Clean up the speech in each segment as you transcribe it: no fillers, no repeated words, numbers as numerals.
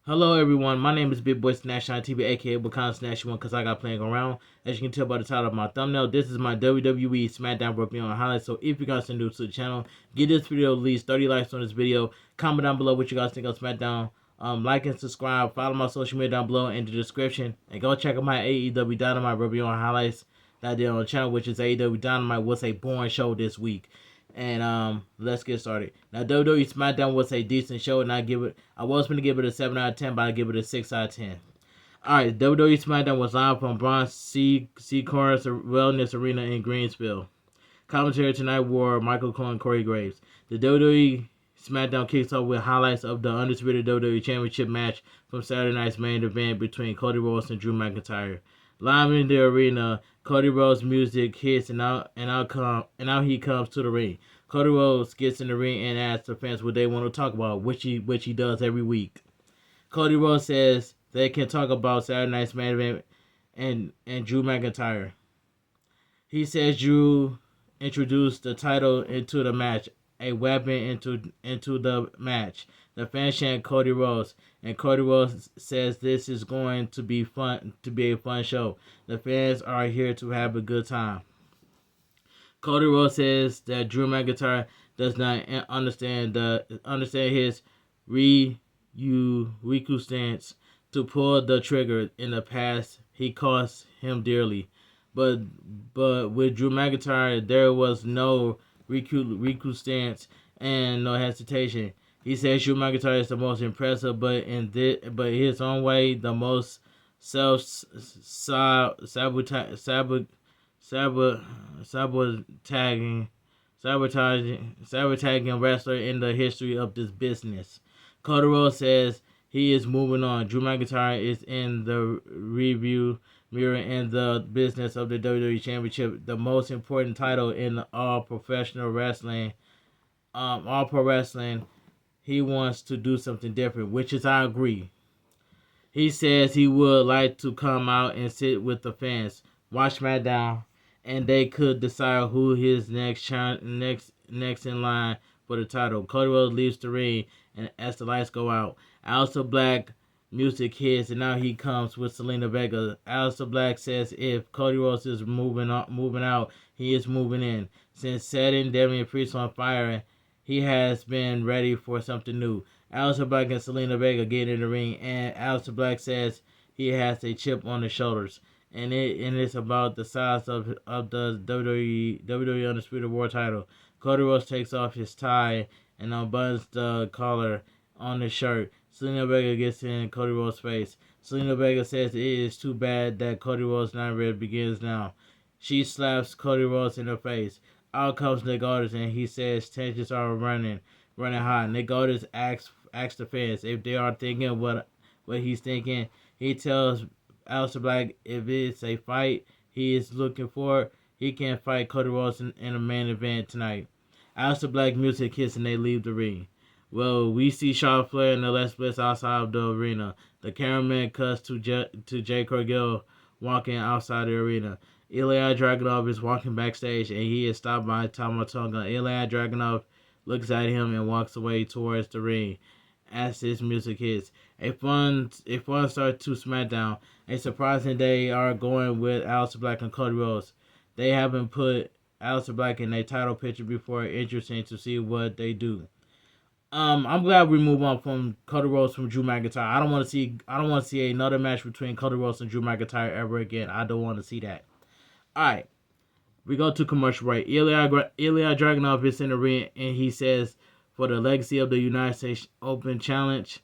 Hello everyone, my name is Big Boy Snatch on TV, aka Wakanda Snatch One, because I got playing around. As you can tell by the title of my thumbnail, this is my WWE Smackdown review on highlights. So if you guys are new to the channel, give this video at least 30 likes on this video. Comment down below what you guys think of Smackdown. Like and subscribe. Follow my social media down below in the description, and go check out my AEW Dynamite review on highlights that I did on the channel, which is AEW Dynamite was a boring show this week. And let's get started. Now, WWE SmackDown was a decent show, and I was going to give it a 7 out of 10, but I give it a 6 out of 10. Alright, WWE SmackDown was live from Bronx Seacrest Wellness Arena in Greensville. Commentary tonight were Michael Cole and Corey Graves. The WWE SmackDown kicks off with highlights of the Undisputed WWE Championship match from Saturday night's main event between Cody Rhodes and Drew McIntyre. Live in the arena, Cody Rhodes' music hits and out he comes to the ring. Cody Rhodes gets in the ring and asks the fans what they want to talk about, which he does every week. Cody Rhodes says they can talk about Saturday night's main event and Drew McIntyre. He says Drew introduced the title into the match, a weapon into the match. The fans chant Cody Rhodes, and Cody Rhodes says this is going to be a fun show. The fans are here to have a good time. Cody Rhodes says that Drew McIntyre does not understand his Riku stance to pull the trigger. In the past, he cost him dearly. But with Drew McIntyre, there was no Riku stance and no hesitation. He says Drew McIntyre is the most impressive, but his own way, the most sabotaging wrestler in the history of this business. Cody Rhodes says he is moving on. Drew McIntyre is in the review mirror in the business of the WWE Championship, the most important title in all professional wrestling. All pro wrestling. He wants to do something different, which is I agree. He says he would like to come out and sit with the fans, watch SmackDown, and they could decide who his next in line for the title. Cody Rhodes leaves the ring, and as the lights go out, Aleister Black music hits, and now he comes with Selena Vega. Aleister Black says if Cody Rhodes is moving out, he is moving in. Since setting Damian Priest on fire, he has been ready for something new. Aleister Black and Selena Vega get in the ring, and Aleister Black says he has a chip on his shoulders, and it's about the size of the WWE Undisputed World Title. Cody Rhodes takes off his tie and unbuttons the collar on his shirt. Selena Vega gets in Cody Rhodes' face. Selena Vega says it is too bad that Cody Rhodes' nightmare begins now. She slaps Cody Rhodes in the face. Out comes Nick Aldis, and he says tensions are running high. Nick Aldis asks the fans if they are thinking what he's thinking. He tells Aleister Black if it's a fight he is looking for, he can fight Cody Rhodes in a main event tonight. Aleister Black music hits and they leave the ring. Well, we see Charlotte Flair and Alexa Bliss outside of the arena. The cameraman cuts to Jay Cargill walking outside the arena. Ilya Dragunov is walking backstage, and he is stopped by Tama Tonga. Ilya Dragunov looks at him and walks away towards the ring as his music hits. A fun start to SmackDown. A surprising they are going with Aleister Black and Cody Rhodes. They haven't put Aleister Black in a title picture before. Interesting to see what they do. I'm glad we move on from Cody Rhodes from Drew McIntyre. I don't want to see another match between Cody Rhodes and Drew McIntyre ever again. I don't want to see that. Alright, we go to commercial break. Ilya Dragunov is in the ring, and he says, for the legacy of the United States Open Challenge,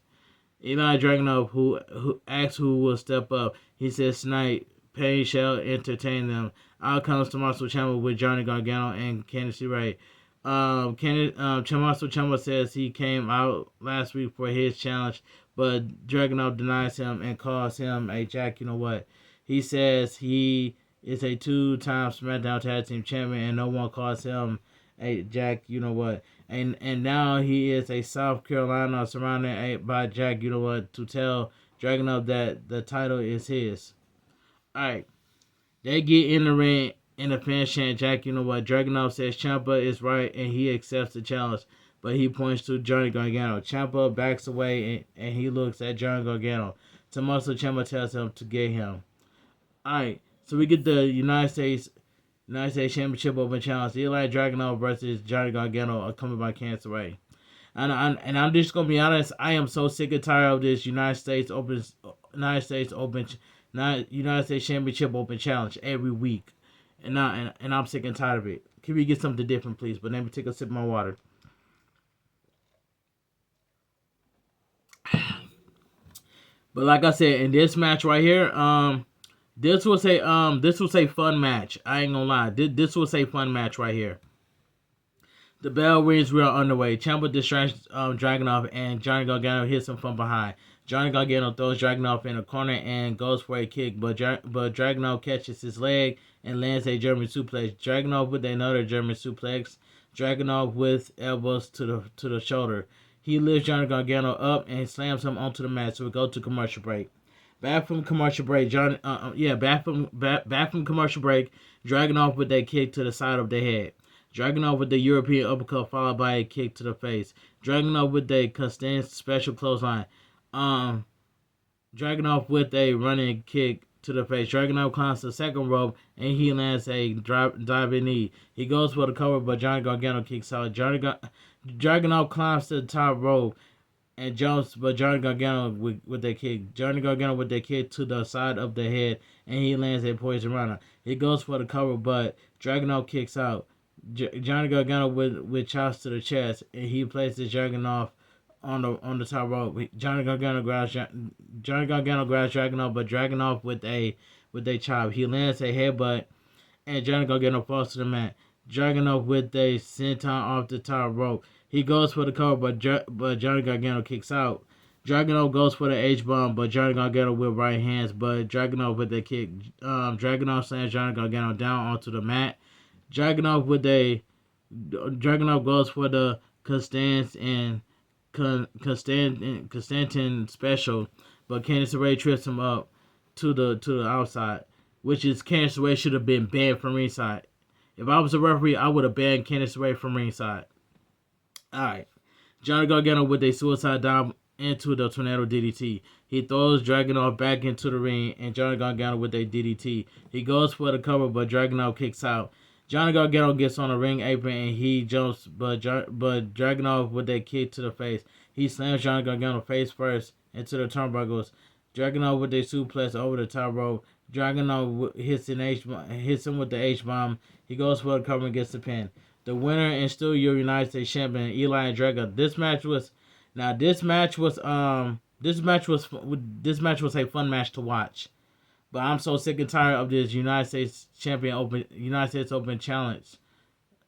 Ilya Dragunov, who asks who will step up, he says tonight, pain shall entertain them. Out comes Tommaso Ciampa with Johnny Gargano and Candice LeRae. Tommaso Ciampa says he came out last week for his challenge, but Dragunov denies him and calls him a Jack. You know what? He says he is a two-time SmackDown Tag Team Champion, and no one calls him a Jack. You know what? And now he is a South Carolina surrounded by Jack. You know what? To tell Dragunov that the title is his. All right, they get in the ring. And the fans chant, Jack, you know what? Dragunov says Ciampa is right and he accepts the challenge. but he points to Johnny Gargano. Ciampa backs away and he looks at Johnny Gargano. Tommaso Ciampa tells him to get him. Alright, so we get the United States Championship Open Challenge. Eli Dragunov versus Johnny Gargano, accompanied by Candice LeRae. And I'm just gonna be honest. I am so sick and tired of this United States Championship Open Challenge every week, and I'm sick and tired of it. Can we get something different, please? But let me take a sip of my water. But like I said, in this match right here, this was a fun match. I ain't gonna lie. This was a fun match right here. The bell rings, we are underway. Ciampa distracts Dragunov, and Johnny Gargano hits him from behind. Johnny Gargano throws Dragunov in a corner and goes for a kick, but Dragunov catches his leg and lands a German suplex. Dragunov with another German suplex. Dragunov with elbows to the shoulder. He lifts Johnny Gargano up and slams him onto the mat. So we go to commercial break. Back from commercial break, back from commercial break. Dragunov with a kick to the side of the head. Dragunov with the European uppercut followed by a kick to the face. Dragunov with a Costanza special clothesline. Dragunov with a running kick to the face. Dragunov climbs the second rope and he lands a diving knee. He goes for the cover, but Johnny Gargano kicks out. Dragunov climbs to the top rope and jumps, but Johnny Gargano with a kick. Johnny Gargano with a kick to the side of the head and he lands a poison runner. He goes for the cover, but Dragunov kicks out. Johnny Gargano with chops to the chest, and he places Dragunov on the top rope. Johnny Gargano grabs Dragunov, but Dragunov with a chop. He lands a headbutt, and Johnny Gargano falls to the mat. Dragunov with a senton off the top rope. He goes for the cover, but Johnny Gargano kicks out. Dragunov goes for the H-bomb, but Johnny Gargano with right hands, but Dragunov with a kick. Dragunov slams Johnny Gargano down onto the mat. Dragunov goes for the Constantin special, but Candice LeRae trips him up to the outside, which is Candice LeRae should have been banned from ringside. If I was a referee, I would have banned Candice LeRae from ringside. Alright. Johnny Gargano with a suicide dive into the tornado DDT. He throws Dragunov back into the ring, and Johnny Gargano with a DDT. He goes for the cover, but Dragunov kicks out. Johnny Gargano gets on the ring apron and he jumps, but Dragunov with a kick to the face. He slams Johnny Gargano face first into the turnbuckles. Dragunov with a suplex over the top rope. Dragunov hits him with the H-bomb. He goes for the cover and gets the pin. The winner and still your United States champion, Eli Dragunov. This match was a fun match to watch. But I'm so sick and tired of this United States Open Challenge.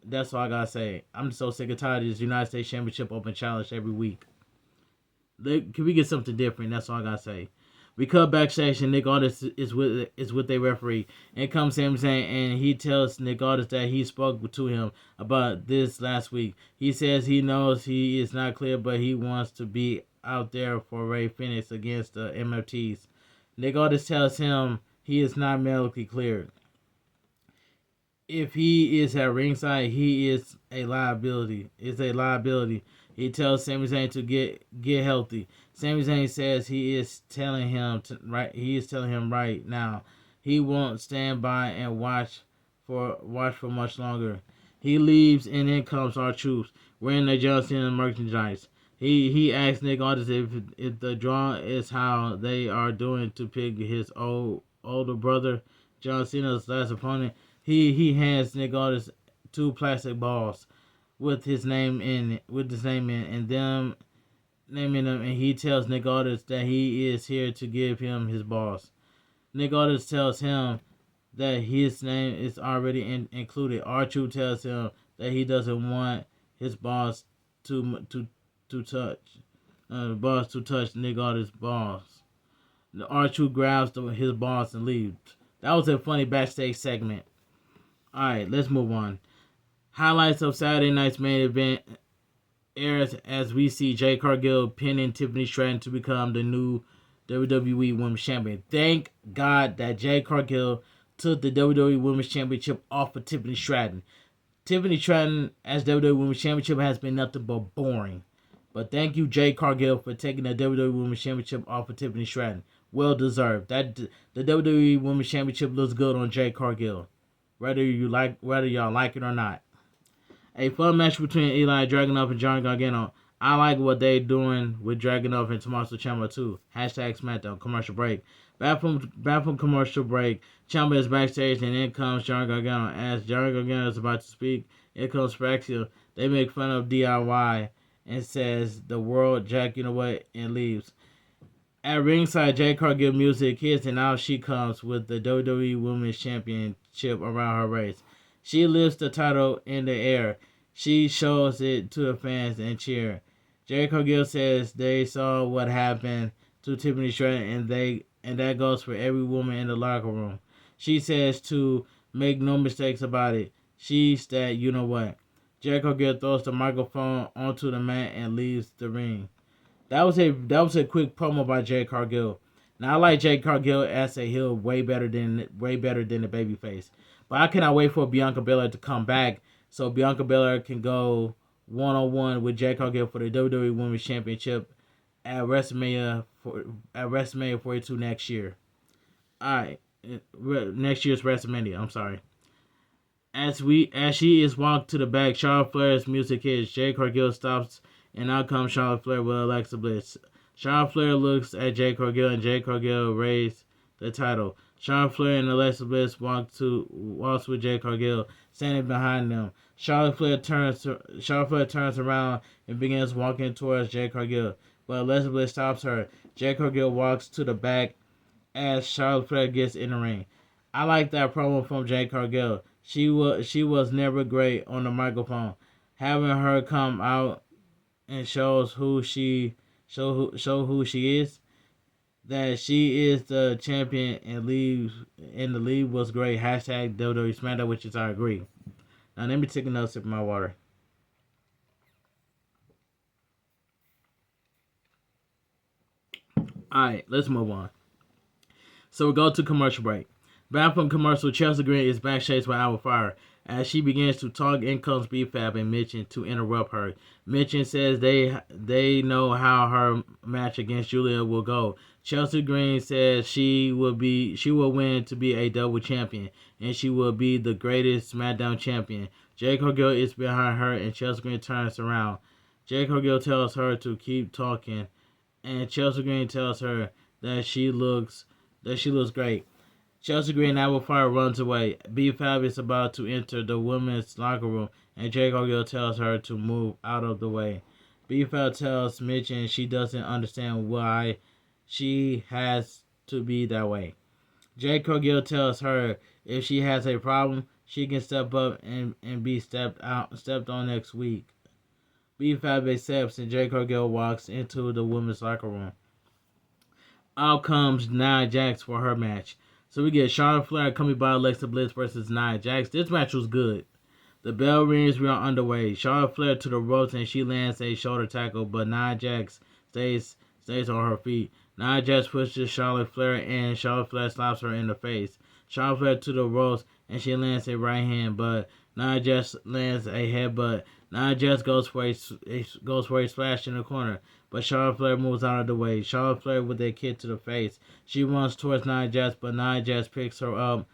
That's all I gotta say. I'm so sick and tired of this United States Championship Open Challenge every week. Can we get something different? That's all I gotta say. We cut backstage and Nick Aldis is with a referee. And comes Sami Zayn and he tells Nick Aldis that he spoke to him about this last week. He says he knows he is not clear, but he wants to be out there for Rey Fenix against the MFTs. Nick Aldis tells him he is not medically cleared. If he is at ringside, he is a liability. He tells Sami Zayn to get healthy. Sami Zayn says he is telling him right now he won't stand by and watch for much longer. He leaves and in comes R-Truth wearing the John Cena merchandise. He asks Nick Aldis if the draw is how they are doing to pick his older brother, John Cena's last opponent. He hands Nick Aldis 2 plastic balls with his name in and them naming them, and he tells Nick Aldis that he is here to give him his balls. Nick Aldis tells him that his name is already included. R-Truth tells him that he doesn't want his balls to touch Nick Aldis' balls. The R-Truth grabs his balls and leaves. That was a funny backstage segment. Alright, let's move on. Highlights of Saturday night's main event airs as we see Jade Cargill pinning Tiffany Stratton to become the new WWE Women's Champion. Thank God that Jade Cargill took the WWE Women's Championship off of Tiffany Stratton. Tiffany Stratton as WWE Women's Championship has been nothing but boring. But thank you, Jade Cargill, for taking the WWE Women's Championship off of Tiffany Stratton. Well deserved. The WWE Women's Championship looks good on Jade Cargill, whether y'all like it or not. A fun match between Eli Dragunov and Johnny Gargano. I like what they doing with Dragunov and Tommaso Ciampa too. Hashtag Smackdown. Commercial break. Back from commercial break. Ciampa is backstage and in comes Johnny Gargano. As Johnny Gargano is about to speak, in comes Spraxia. They make fun of DIY and says the world, Jack, you know what, and leaves. At ringside, Jade Cargill music hits and out she comes with the WWE Women's Championship around her waist. She lifts the title in the air. She shows it to the fans and cheer. Jade Cargill says they saw what happened to Tiffany Stratton and that goes for every woman in the locker room. She says to make no mistakes about it. She's that you know what. Jade Cargill throws the microphone onto the mat and leaves the ring. That was a quick promo by Jade Cargill. Now I like Jade Cargill as a heel way better than the babyface. But I cannot wait for Bianca Belair to come back so Bianca Belair can go one-on-one with Jade Cargill for the WWE Women's Championship at WrestleMania 42 next year. Alright, next year's WrestleMania. I'm sorry. As she is walked to the back, Charlotte Flair's music hits. Jade Cargill stops, and out comes Charlotte Flair with Alexa Bliss. Charlotte Flair looks at Jade Cargill, and Jade Cargill raised the title. Charlotte Flair and Alexa Bliss walks with Jade Cargill standing behind them. Charlotte Flair turns around and begins walking towards Jade Cargill, but Alexa Bliss stops her. Jade Cargill walks to the back as Charlotte Flair gets in the ring. I like that promo from Jade Cargill. She was never great on the microphone. Having her come out and show who she is, that she is the champion and leaves in the league was great. Hashtag WWE Smackdown, which is I agree. Now let me take another sip of my water. Alright, let's move on. So we go to commercial break. Back from commercial, Chelsea Green is backstage with Alba Fire. As she begins to talk, in comes B-Fab and Mitchin to interrupt her. Mitchin says they know how her match against Julia will go. Chelsea Green says she will win to be a double champion, and she will be the greatest SmackDown champion. Jade Cargill is behind her, and Chelsea Green turns around. Jade Cargill tells her to keep talking, and Chelsea Green tells her that she looks great. Chelsea Green Apple Fire runs away. B-Fab is about to enter the women's locker room, and Jade Cargill tells her to move out of the way. B-Fab tells Mitchin she doesn't understand why she has to be that way. Jade Cargill tells her if she has a problem, she can step up and be stepped on next week. B-Fab accepts, and Jade Cargill walks into the women's locker room. Out comes Nia Jax for her match. So we get Charlotte Flair accompanied by Alexa Bliss versus Nia Jax. This match was good. The bell rings, we are underway. Charlotte Flair to the ropes and she lands a shoulder tackle, but Nia Jax stays on her feet. Nia Jax pushes Charlotte Flair and Charlotte Flair slaps her in the face. Charlotte Flair to the ropes and she lands a right hand, but Nia Jax lands a headbutt. Nia Jax goes for a splash in the corner, but Charlotte Flair moves out of the way. Charlotte Flair with a kick to the face. She runs towards Nia Jax, but Nia Jax picks her up.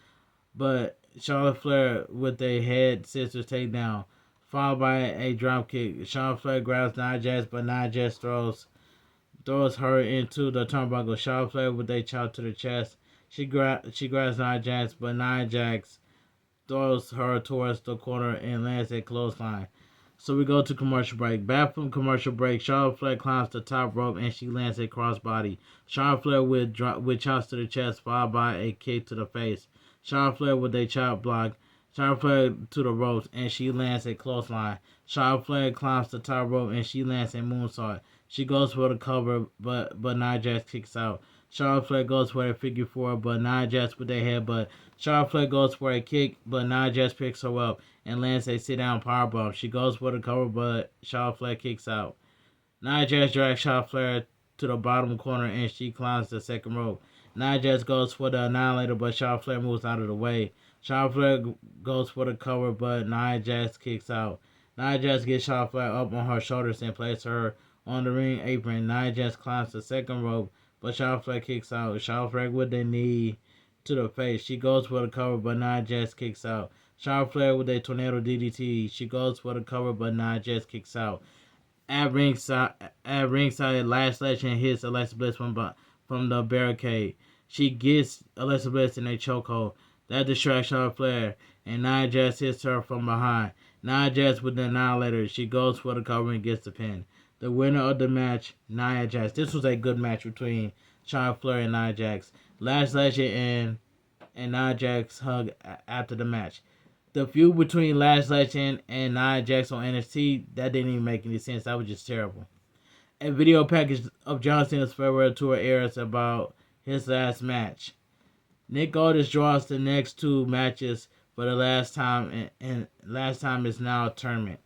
But Charlotte Flair with a head scissors takedown, followed by a drop kick. Charlotte Flair grabs Nia Jax, but Nia Jax throws her into the turnbuckle. Charlotte Flair with a chop to the chest. She grabs Nia Jax, but Nia Jax throws her towards the corner and lands a clothesline. So we go to commercial break. Back from commercial break, Charlotte Flair climbs the top rope and she lands a crossbody. Charlotte Flair with chops to the chest, followed by a kick to the face. Charlotte Flair with a chop block. Charlotte Flair to the ropes and she lands a clothesline. Charlotte Flair climbs the top rope and she lands a moonsault. She goes for the cover, but Nia Jax kicks out. Charlotte Flair goes for a figure four, but Nia Jax with a headbutt. Charlotte Flair goes for a kick, but Nia Jax picks her up and lands a sit-down powerbomb. She goes for the cover, but Charlotte Flair kicks out. Nia Jax drags Charlotte Flair to the bottom corner and she climbs the second rope. Nia Jax goes for the Annihilator, but Charlotte Flair moves out of the way. Charlotte Flair goes for the cover, but Nia Jax kicks out. Nia Jax gets Charlotte Flair up on her shoulders and places her on the ring apron. Nia Jax climbs the second rope, but Charlotte Flair kicks out. Charlotte Flair with the knee to the face. She goes for the cover, but Nia Jax kicks out. Charlotte Flair with a tornado DDT. She goes for the cover, but Nia Jax kicks out. At ringside, Lash Legend hits Alexa Bliss from the barricade. She gets Alexa Bliss in a chokehold. That distracts Charlotte Flair, and Nia Jax hits her from behind. Nia Jax with the Annihilator. She goes for the cover and gets the pin. The winner of the match, Nia Jax. This was a good match between Charlotte Flair and Nia Jax. Lash Legend and Nia Jax hug after the match. The feud between Lash Legend and Nia Jax on NXT, that didn't even make any sense. That was just terrible. A video package of John Cena's farewell tour airs about his last match. Nick Aldis draws the next two matches for the last time, and last time is now a tournament.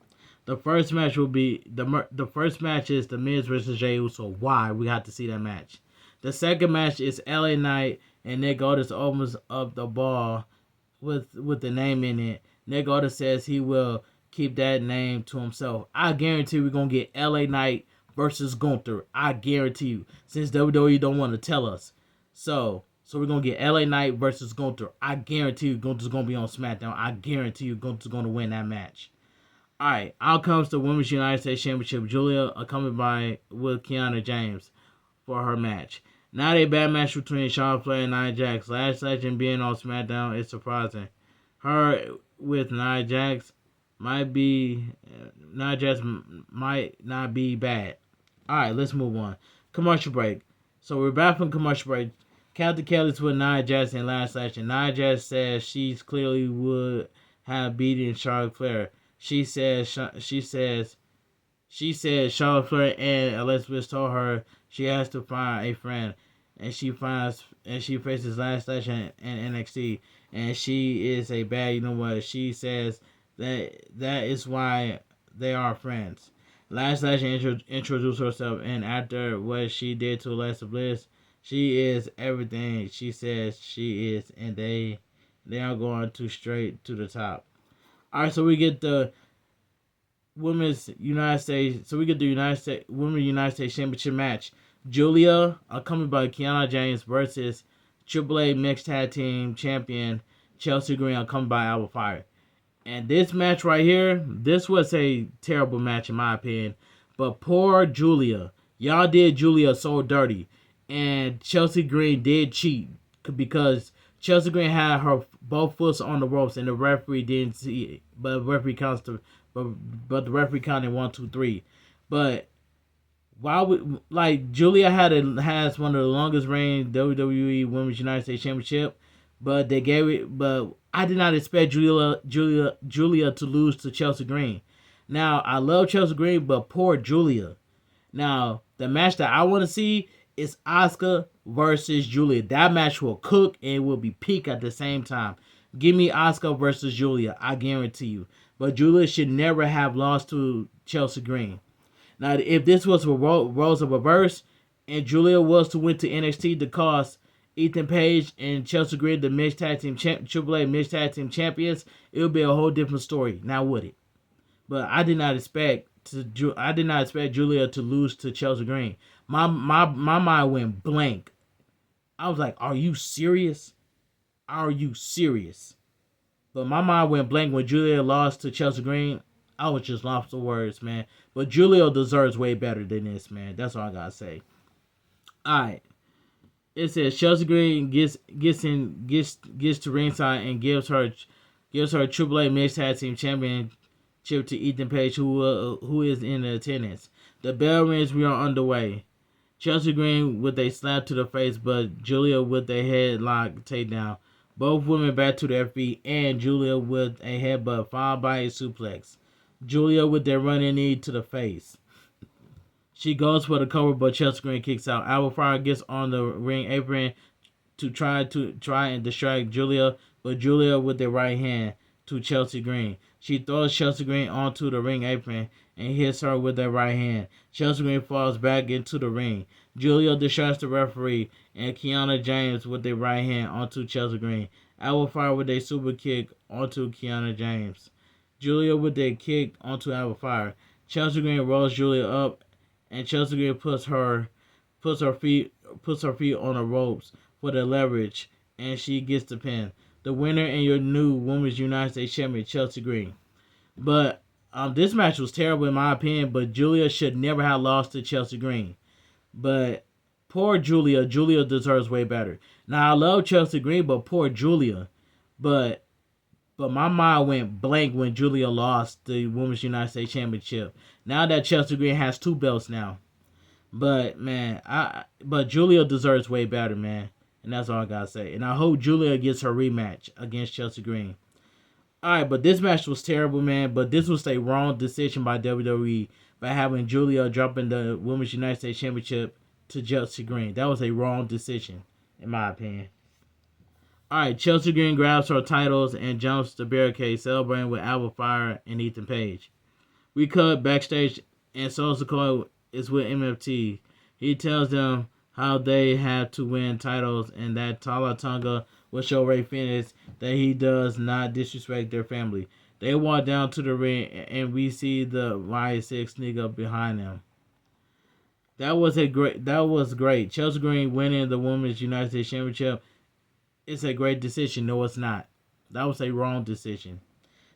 The first match will be the first match is The Miz versus Jey Uso. Why? We have to see that match. The second match is LA Knight and Nick Aldis opens up the ball with the name in it. Nick Aldis says he will keep that name to himself. I guarantee we're going to get LA Knight versus Gunther. I guarantee you. Since WWE don't want to tell us. So we're going to get LA Knight versus Gunther. I guarantee you Gunther's going to be on SmackDown. I guarantee you Gunther's going to win that match. Alright, out comes the Women's United States Championship. Julia accompanied with Kiana James for her match. Not a bad match between Charlotte Flair and Nia Jax. Lash Legend being on SmackDown is surprising. Her with Nia Jax might not be bad. Alright, let's move on. Commercial break. So we're back from commercial break. Captain Kelly's with Nia Jax and Lash Legend. Nia Jax says she clearly would have beaten Charlotte Flair. She says Charlotte Flair and Elizabeth told her she has to find a friend, and she faces Lash Legend in NXT, and she is a bad. You know what? She says that is why they are friends. Lash Legend introduced herself, and after what she did to Alexa Bliss, she is everything she says she is, and they are going straight to the top. All right, so we get the Women's United States. So we get the Women's United States Championship match. Julia, accompanied by Kiana James, versus AAA Mixed Tag Team Champion Chelsea Green, accompanied by Alba Fire. And this match right here, this was a terrible match in my opinion. But poor Julia, y'all did Julia so dirty, and Chelsea Green did cheat because Chelsea Green had her both foots on the ropes, and the referee didn't see it. But the referee counts but the referee counted 1, 2, 3. But why would Julia has one of the longest reigning WWE Women's United States Championship, but they gave it. But I did not expect Julia to lose to Chelsea Green. Now I love Chelsea Green, but poor Julia. Now the match that I want to see is Asuka versus Julia. That match will cook and it will be peak at the same time. Give me Asuka versus Julia, I guarantee you. But Julia should never have lost to Chelsea Green. Now, if this was for roles of reverse, and Julia was to win to NXT to cost Ethan Page and Chelsea Green the Mixed Tag Team AAA Mixed Tag Team Champions, it would be a whole different story. Now, would it? But I did not expect Julia to lose to Chelsea Green. My mind went blank. I was like, "Are you serious? Are you serious?" But my mind went blank when Julia lost to Chelsea Green. I was just lost for words, man. But Julia deserves way better than this, man. That's all I gotta say. All right. It says Chelsea Green gets to ringside and gives her AAA Mixed Tag Team Championship to Ethan Page, who is in attendance. The bell rings. We are underway. Chelsea Green with a slap to the face, but Julia with a headlock takedown. Both women back to their feet, and Julia with a headbutt followed by a suplex. Julia with their running knee to the face. She goes for the cover, but Chelsea Green kicks out. Alba Fire gets on the ring apron to try and distract Julia, but Julia with the right hand to Chelsea Green. She throws Chelsea Green onto the ring apron and hits her with her right hand. Chelsea Green falls back into the ring. Julia distracts the referee, and Kiana James with the right hand onto Chelsea Green. Alba Fire with a super kick onto Kiana James. Julia with a kick onto Alba Fire. Chelsea Green rolls Julia up, and Chelsea Green puts her feet on the ropes for the leverage, and she gets the pin. The winner and your new Women's United States Champion, Chelsea Green. But this match was terrible in my opinion, but Julia should never have lost to Chelsea Green. But poor Julia. Julia deserves way better. Now, I love Chelsea Green, but poor Julia. But my mind went blank when Julia lost the Women's United States Championship. Now that Chelsea Green has 2 belts now. But, man, but Julia deserves way better, man. And that's all I got to say. And I hope Julia gets her rematch against Chelsea Green. Alright, but this match was terrible, man. But this was a wrong decision by WWE by having Julia dropping the Women's United States Championship to Chelsea Green. That was a wrong decision, in my opinion. Alright, Chelsea Green grabs her titles and jumps the barricade, celebrating with Alba Fire and Ethan Page. We cut backstage, and Solo Sikoa is with MFT. He tells them how they have to win titles and that Tala Tonga will show Ray Phoenix that he does not disrespect their family. They walk down to the ring, and we see the Riot 6 sneak up behind them. That was great. Chelsea Green winning the Women's United States Championship. It's a great decision. No, it's not. That was a wrong decision.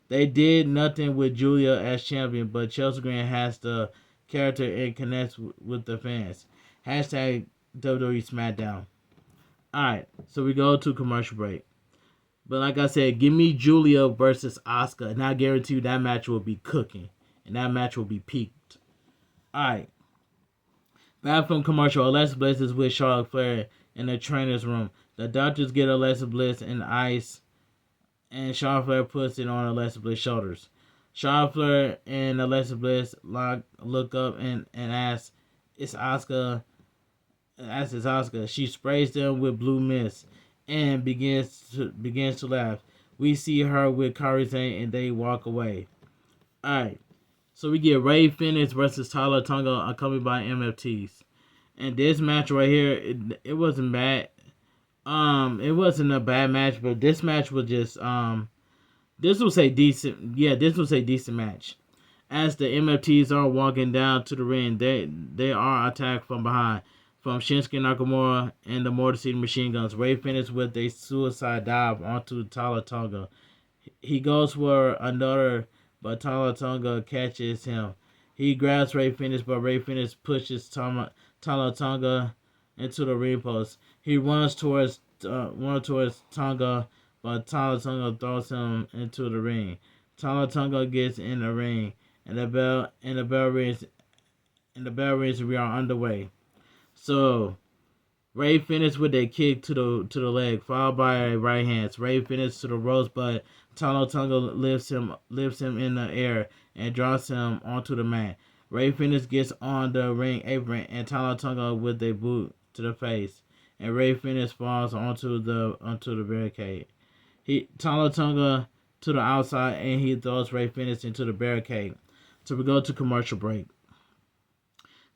They did nothing with Julia as champion, but Chelsea Green has the character and connects with the fans. Hashtag WWE Smackdown. Alright, so we go to commercial break. But like I said, give me Julia versus Asuka, and I guarantee you that match will be cooking. And that match will be peaked. Alright. Back from commercial, Alexa Bliss is with Charlotte Flair in the trainer's room. The doctors get Alexa Bliss in ice, and Charlotte Flair puts it on Alexa Bliss' shoulders. Charlotte Flair and Alexa Bliss look up and ask, "It's Asuka." Asks Asuka. She sprays them with blue mist and begins to laugh. We see her with Kairi Sane, and they walk away. Alright, so we get Ray Phoenix versus Tyler Tonga, accompanied by MFTs. And this match right here, it wasn't bad. It wasn't a bad match, but this match was just this was a decent match. As the MFTs are walking down to the ring, they are attacked from behind from Shinsuke Nakamura and the Motor City Machine Guns. Ray Phoenix with a suicide dive onto Tala Tonga. He goes for another, but Tala Tonga catches him. He grabs Ray Phoenix, but Ray Phoenix pushes Tala Tonga into the ring post. He runs towards Tonga, but Tala Tonga throws him into the ring. Tala Tonga gets in the ring, and the bell rings. We are underway. So, Ray Phoenix with a kick to the leg, followed by a right hand. Ray Phoenix to the ropes, but Tala Tonga lifts him in the air and drops him onto the mat. Ray Phoenix gets on the ring apron, and Tala Tonga with a boot to the face, and Ray Phoenix falls onto the barricade. Tala Tonga to the outside, and he throws Ray Phoenix into the barricade. So we go to commercial break.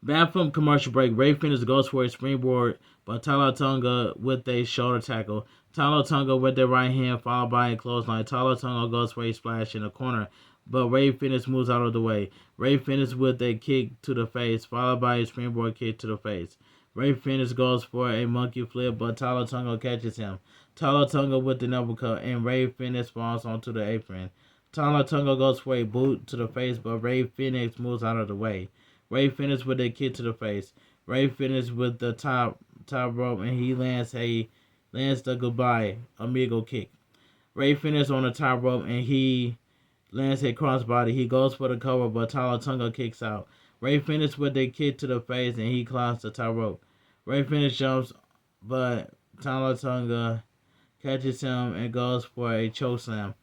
Back from commercial break, Ray Phoenix goes for a springboard, but Tala Tonga with a shoulder tackle. Tala Tonga with the right hand, followed by a clothesline. Tala Tonga goes for a splash in the corner, but Ray Phoenix moves out of the way. Ray Phoenix with a kick to the face, followed by a springboard kick to the face. Ray Phoenix goes for a monkey flip, but Tala Tonga catches him. Tala Tonga with the uppercut, and Ray Phoenix falls onto the apron. Tala Tonga goes for a boot to the face, but Ray Phoenix moves out of the way. Ray Phoenix with a kick to the face. Ray Phoenix with the top rope, and he lands the goodbye amigo kick. Ray Phoenix on the top rope, and he lands a crossbody. He goes for the cover, but Tala Tonga kicks out. Ray Phoenix with a kick to the face, and he climbs the top rope. Ray Phoenix jumps, but Tala Tonga catches him and goes for a chokeslam.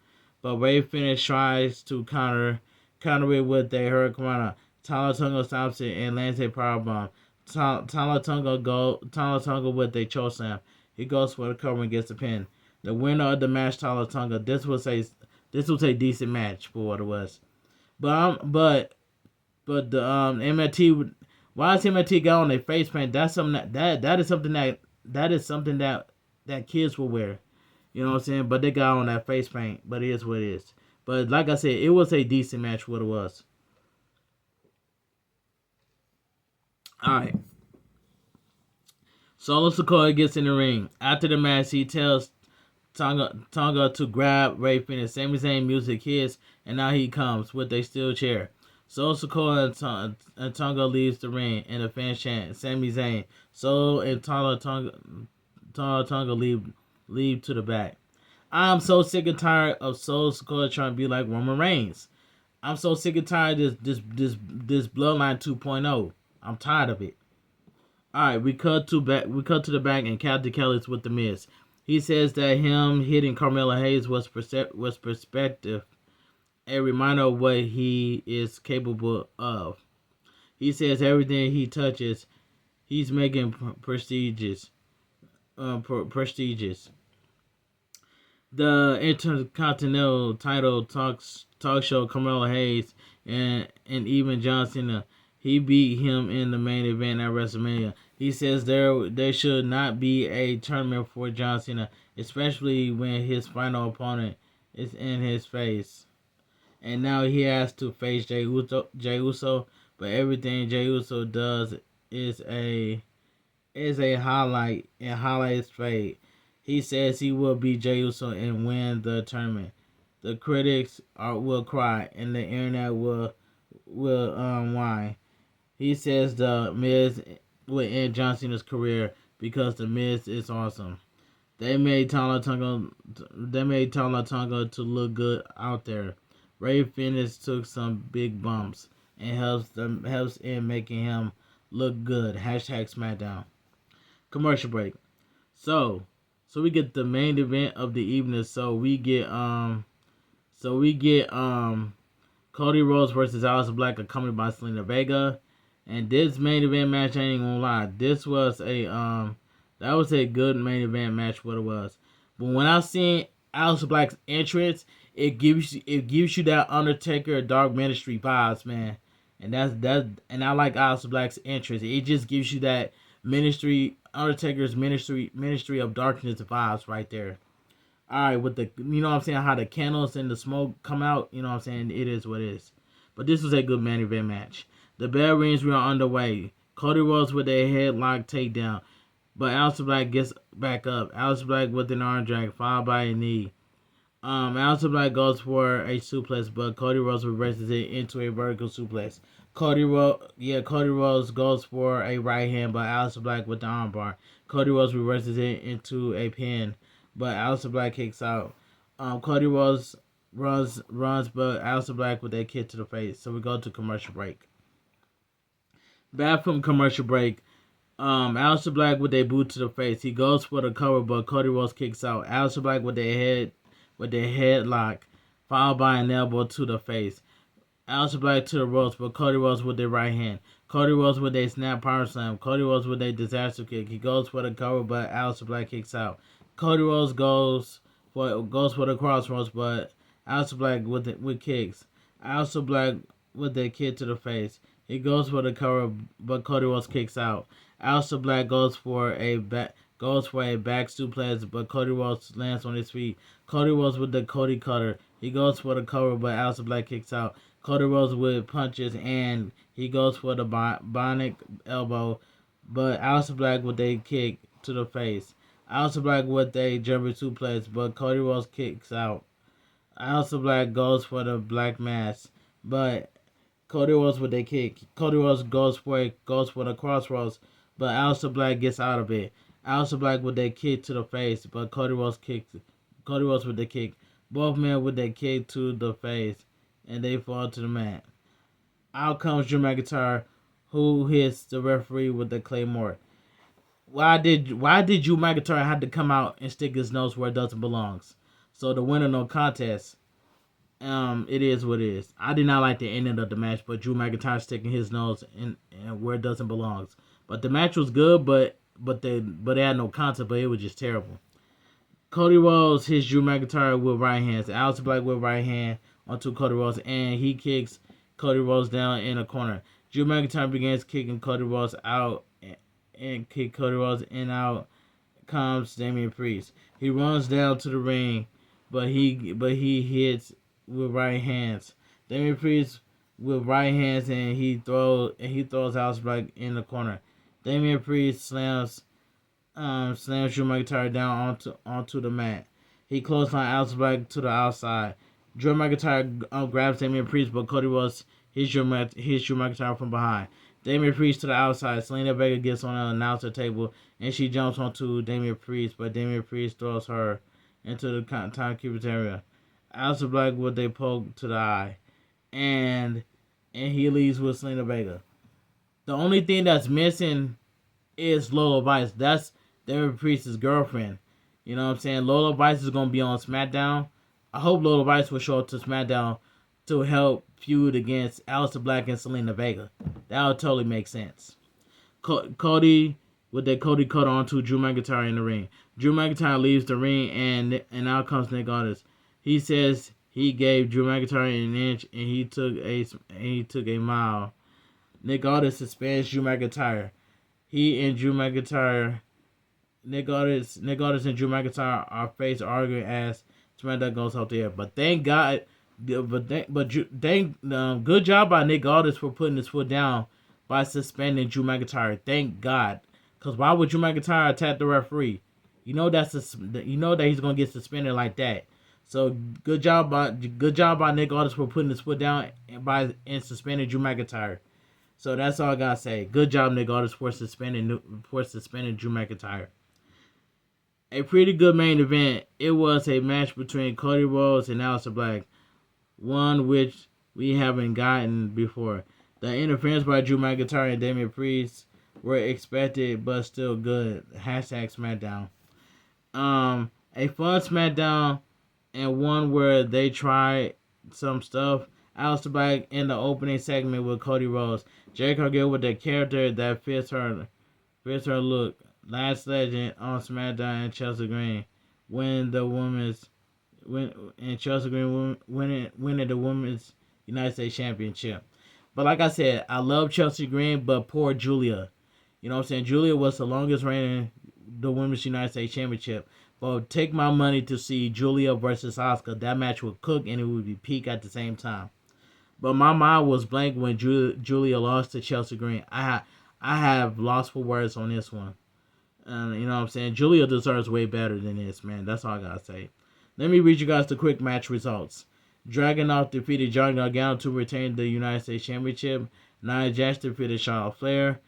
But Ray Phoenix tries to counter it with a hurricanrana. Tala Tonga stops it and lands a powerbomb. Tala Tonga with a chokeslam. He goes for the cover and gets the pin. The winner of the match, Tala Tonga. This was a decent match for what it was. But the MFT Why is him and T got on their face paint? That's something that is something that kids will wear. You know what I'm saying? But they got on that face paint. But it is what it is. But like I said, it was a decent match. What it was. All right. Solo Sikoa gets in the ring. After the match, he tells Tonga to grab Ray Phoenix. Sami Zayn music hits, and now he comes with a steel chair. Solo Sikoa and Tonga leaves the ring, and the fans chant Sami Zayn. Solo and Tonga leave to the back. I'm so sick and tired of Solo Sikoa trying to be like Roman Reigns. I'm so sick and tired of this Bloodline 2.0. I'm tired of it. All right, we cut to the back, and Captain Kelly's with the Miz. He says that him hitting Carmelo Hayes was perspective, a reminder of what he is capable of. He says everything he touches, he's making prestigious. The Intercontinental title talk show, Carmelo Hayes and even John Cena, he beat him in the main event at WrestleMania. He says there should not be a tournament for John Cena, especially when his final opponent is in his face. And now he has to face Jey Uso, but everything Jey Uso does is a highlight and highlights fade. He says he will beat Jey Uso and win the tournament. The critics will cry and the internet will whine. He says the Miz will end John Cena's career because the Miz is awesome. They made Tonga to look good out there. Ray Phoenix took some big bumps and helps in making him look good. Hashtag Smackdown. Commercial break. So we get the main event of the evening. So we get Cody Rhodes versus Aleister Black, accompanied by Selena Vega. And this main event match, I ain't gonna lie, this was that was a good main event match. What it was, but when I seen Aleister Black's entrance, it gives you that Undertaker Dark Ministry vibes, man. And and I like Aleister Black's entrance. It just gives you that Undertaker's ministry of darkness vibes right there. Alright, with the, you know what I'm saying, how the candles and the smoke come out, you know what I'm saying, it is what it is. But this was a good main event match. The bell rings, we are underway. Cody Rhodes with a headlock takedown, but Aleister Black gets back up. Aleister Black with an arm drag, followed by a knee. Aleister Black goes for a suplex, but Cody Rhodes reverses it into a vertical suplex. Cody Rhodes goes for a right hand, but Aleister Black with the armbar. Cody Rhodes reverses it into a pin, but Aleister Black kicks out. Cody Rhodes runs, but Aleister Black with a kick to the face. So we go to commercial break. Back from commercial break, Aleister Black with a boot to the face. He goes for the cover, but Cody Rhodes kicks out. Aleister Black with a headlock, followed by an elbow to the face. Aleister Black to the ropes, but Cody Rhodes with the right hand. Cody Rhodes with a snap power slam. Cody Rhodes with a disaster kick. He goes for the cover, but Aleister Black kicks out. Cody Rhodes goes for the crossroads, but Aleister Black with kicks. Aleister Black with a kick to the face. He goes for the cover, but Cody Rhodes kicks out. Aleister Black goes for a back suplex, but Cody Rhodes lands on his feet. Cody Rhodes with the Cody Cutter. He goes for the cover, but Aleister Black kicks out. Cody Rhodes with punches, and he goes for the bionic elbow, but Aleister Black with a kick to the face. Aleister Black with a German suplex, but Cody Rhodes kicks out. Aleister Black goes for the Black Mass, but Cody Rhodes with a kick. Cody Rhodes goes for the crossroads, but Aleister Black gets out of it. Aleister Black with a kick to the face, but Cody Rhodes with the kick. Both men with a kick to the face, and they fall to the mat. Out comes Drew McIntyre, who hits the referee with the Claymore. Why did Drew McIntyre have to come out and stick his nose where it doesn't belong? So the winner no contest. It is what it is. I did not like the ending of the match, but Drew McIntyre sticking his nose in where it doesn't belong. But the match was good, but they had no contest, but it was just terrible. Cody Rhodes hits Drew McIntyre with right hands. Aleister Black with right hand onto Cody Rhodes, and he kicks Cody Rhodes down in a corner. Drew McIntyre begins kicking Cody Rhodes out and kick Cody Rhodes in out. Comes Damian Priest. He runs down to the ring, but he hits with right hands. Damian Priest with right hands and he throws House Black in the corner. Damian Priest slams Drew McIntyre down onto the mat. He clothesline House Black to the outside. Drew McIntyre grabs Damian Priest, but Cody Rhodes hits Drew McIntyre from behind. Damian Priest to the outside. Selena Vega gets on an announcer table and she jumps onto Damian Priest, but Damian Priest throws her into the timekeeper's area. Aleister Black with a poke to the eye, and he leaves with Selena Vega. The only thing that's missing is Lola Vice. That's Damian Priest's girlfriend. You know what I'm saying? Lola Vice is gonna be on SmackDown. I hope Lola Vice will show up to SmackDown to help feud against Aleister Black and Selena Vega. That would totally make sense. Cody cut onto Drew McIntyre in the ring. Drew McIntyre leaves the ring and out comes Nick Aldis. He says he gave Drew McIntyre an inch and he took a mile. Nick Aldis suspends Drew McIntyre. Nick Aldis and Drew McIntyre are face arguing as SmackDown goes out there. But thank God, good job by Nick Aldis for putting his foot down by suspending Drew McIntyre. Thank God, because why would Drew McIntyre attack the referee? You know that he's gonna get suspended like that. So good job by Nick Aldis for putting his foot down and suspending Drew McIntyre. So that's all I gotta say. Good job, Nick Aldis, for suspending Drew McIntyre. A pretty good main event. It was a match between Cody Rhodes and Aleister Black, one which we haven't gotten before. The interference by Drew McIntyre and Damian Priest were expected, but still good. #SmackDown. A fun SmackDown and one where they tried some stuff. Aleister Black in the opening segment with Cody Rhodes. Jade Cargill with the character that fits her look. Last Legend on SmackDown and Chelsea Green winning the women's United States Championship. But like I said, I love Chelsea Green, but poor Julia. You know what I'm saying? Julia was the longest reigning the women's United States Championship. But take my money to see Julia versus Asuka. That match would cook and it would be peak at the same time. But my mind was blank when Julia lost to Chelsea Green. I have lost for words on this one. You know what I'm saying? Julia deserves way better than this, man. That's all I gotta say. Let me read you guys the quick match results. Dragunov defeated Johnny Gargano to retain the United States Championship. Nia Jax defeated Charlotte Flair.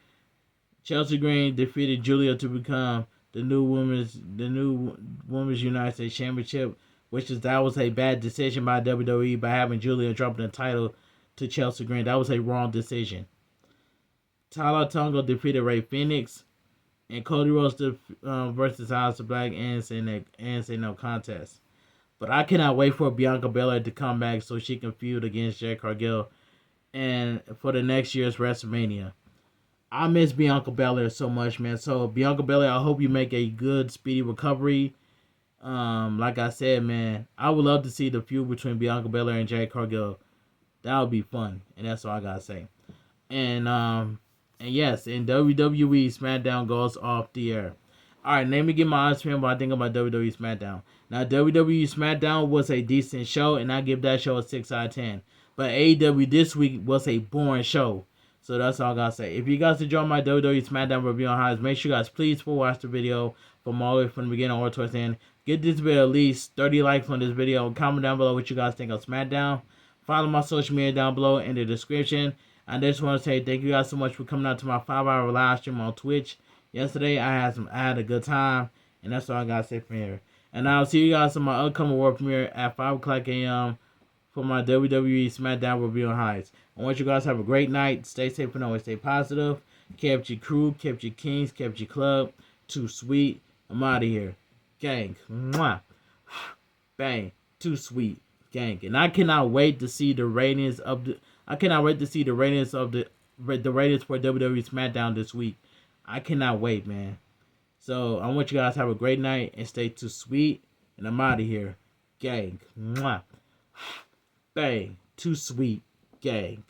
Chelsea Green defeated Julia to become the new women's United States Championship, that was a bad decision by WWE by having Julia dropping the title to Chelsea Green. That was a wrong decision. Tala Tonga defeated Rey Fenix. And Cody Rhodes versus Aleister Black and say no contest. But I cannot wait for Bianca Belair to come back so she can feud against Jade Cargill and for the next year's WrestleMania. I miss Bianca Belair so much, man. So Bianca Belair, I hope you make a good, speedy recovery. Like I said, man, I would love to see the feud between Bianca Belair and Jade Cargill. That would be fun, and that's all I gotta say. And yes, in WWE Smackdown goes off the air. Alright, let me get my honest opinion what I think about WWE Smackdown. Now, WWE Smackdown was a decent show, and I give that show a 6 out of 10. But AEW this week was a boring show. So that's all I gotta say. If you guys enjoyed my WWE Smackdown review on highs, make sure you guys please watch the video from all the way from the beginning or towards the end. Get this video at least 30 likes on this video. Comment down below what you guys think of Smackdown. Follow my social media down below in the description. I just want to say thank you guys so much for coming out to my 5-hour live stream on Twitch. Yesterday I had a good time, and that's all I gotta say from here. And I'll see you guys on my upcoming world premiere at 5 o'clock a.m. for my WWE Smackdown review on highs. I want you guys to have a great night. Stay safe and always stay positive. Kept your crew, kept your kings, kept your club. Too sweet. I'm out of here. Gang. Mwah. Bang. Too sweet. Gang. And I cannot wait to see the ratings of the ratings for WWE Smackdown this week. I cannot wait, man. So I want you guys to have a great night and stay too sweet. And I'm out of here. Gang. Mwah. Bang. Too sweet. Gang.